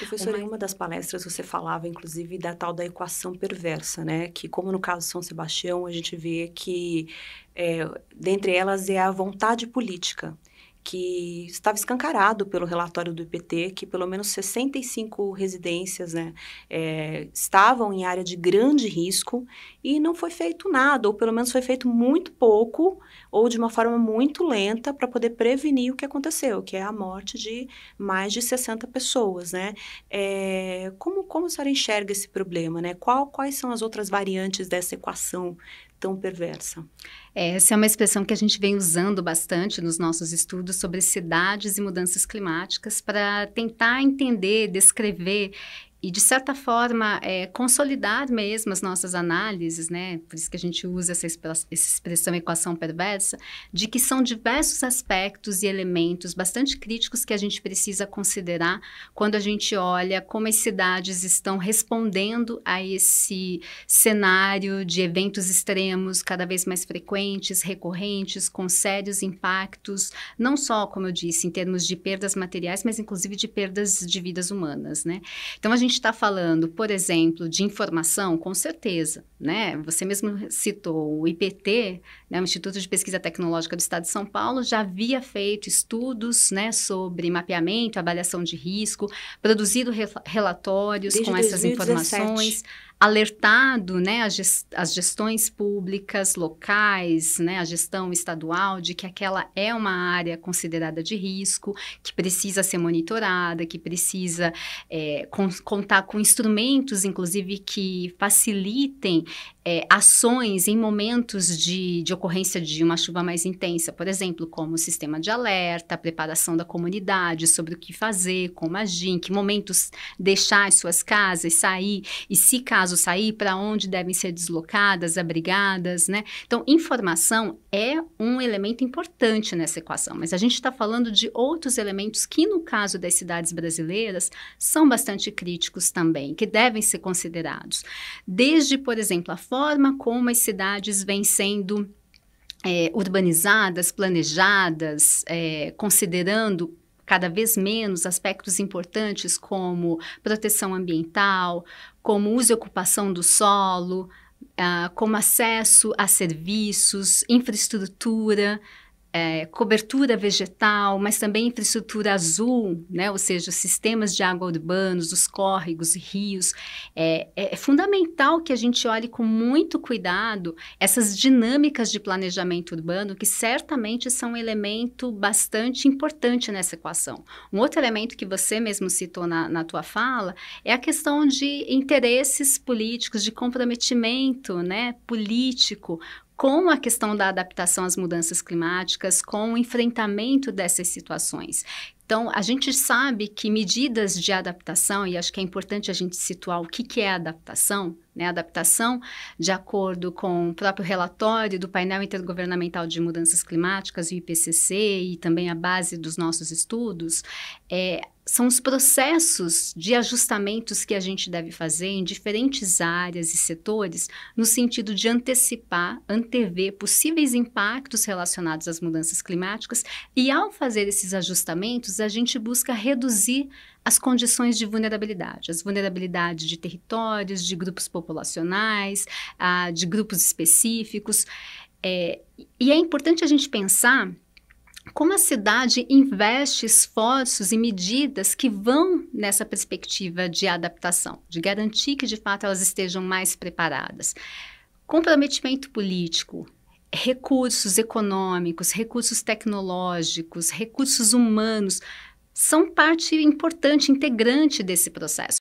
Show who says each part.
Speaker 1: Professora, em uma das palestras você falava, inclusive, da tal da equação perversa, né? Que, como no caso de São Sebastião, a gente vê que, dentre elas, é a vontade política, que estava escancarado pelo relatório do IPT, que pelo menos 65 residências, né, estavam em área de grande risco e não foi feito nada, ou pelo menos foi feito muito pouco, ou de uma forma muito lenta para poder prevenir o que aconteceu, que é a morte de mais de 60 pessoas, né? Como a senhora enxerga esse problema, né? Quais são as outras variantes dessa equação tão perversa?
Speaker 2: Essa é uma expressão que a gente vem usando bastante nos nossos estudos sobre cidades e mudanças climáticas para tentar entender, descrever e, de certa forma, consolidar mesmo as nossas análises, né? Por isso que a gente usa essa expressão equação perversa, de que são diversos aspectos e elementos bastante críticos que a gente precisa considerar quando a gente olha como as cidades estão respondendo a esse cenário de eventos extremos cada vez mais frequentes, recorrentes, com sérios impactos, não só, como eu disse, em termos de perdas materiais, mas inclusive de perdas de vidas humanas, né? Então, a gente está falando, por exemplo, de informação, com certeza, né? Você mesmo citou o IPT, né? O Instituto de Pesquisa Tecnológica do Estado de São Paulo, já havia feito estudos, né, sobre mapeamento, avaliação de risco, produzido relatórios
Speaker 1: Desde
Speaker 2: com essas
Speaker 1: 2017.
Speaker 2: informações, alertado, né, as gestões públicas locais, né, a gestão estadual, de que aquela é uma área considerada de risco, que precisa ser monitorada, que precisa contar com instrumentos, inclusive, que facilitem ações em momentos de ocorrência de uma chuva mais intensa, por exemplo, como o sistema de alerta, a preparação da comunidade sobre o que fazer, como agir, em que momentos deixar as suas casas, sair, e se caso sair, para onde devem ser deslocadas, abrigadas, né? Então, informação é um elemento importante nessa equação, mas a gente está falando de outros elementos que, no caso das cidades brasileiras, são bastante críticos também, que devem ser considerados. Desde, por exemplo, a forma como as cidades vêm sendo urbanizadas, planejadas, considerando cada vez menos aspectos importantes como proteção ambiental, como uso e ocupação do solo, como acesso a serviços, infraestrutura, cobertura vegetal, mas também infraestrutura azul, né? Ou seja, sistemas de água urbanos, os córregos e rios. É fundamental que a gente olhe com muito cuidado essas dinâmicas de planejamento urbano, que certamente são um elemento bastante importante nessa equação. Um outro elemento que você mesmo citou na tua fala é a questão de interesses políticos, de comprometimento, né, político, com a questão da adaptação às mudanças climáticas, com o enfrentamento dessas situações. Então, a gente sabe que medidas de adaptação, e acho que é importante a gente situar o que é adaptação, né? Adaptação, de acordo com o próprio relatório do Painel Intergovernamental de Mudanças Climáticas, o IPCC, e também a base dos nossos estudos, são os processos de ajustamentos que a gente deve fazer em diferentes áreas e setores, no sentido de antecipar, antever possíveis impactos relacionados às mudanças climáticas, e ao fazer esses ajustamentos, a gente busca reduzir as condições de vulnerabilidade, as vulnerabilidades de territórios, de grupos populacionais, de grupos específicos. E é importante a gente pensar como a cidade investe esforços e medidas que vão nessa perspectiva de adaptação, de garantir que, de fato, elas estejam mais preparadas. Comprometimento político, recursos econômicos, recursos tecnológicos, recursos humanos, são parte importante, integrante desse processo.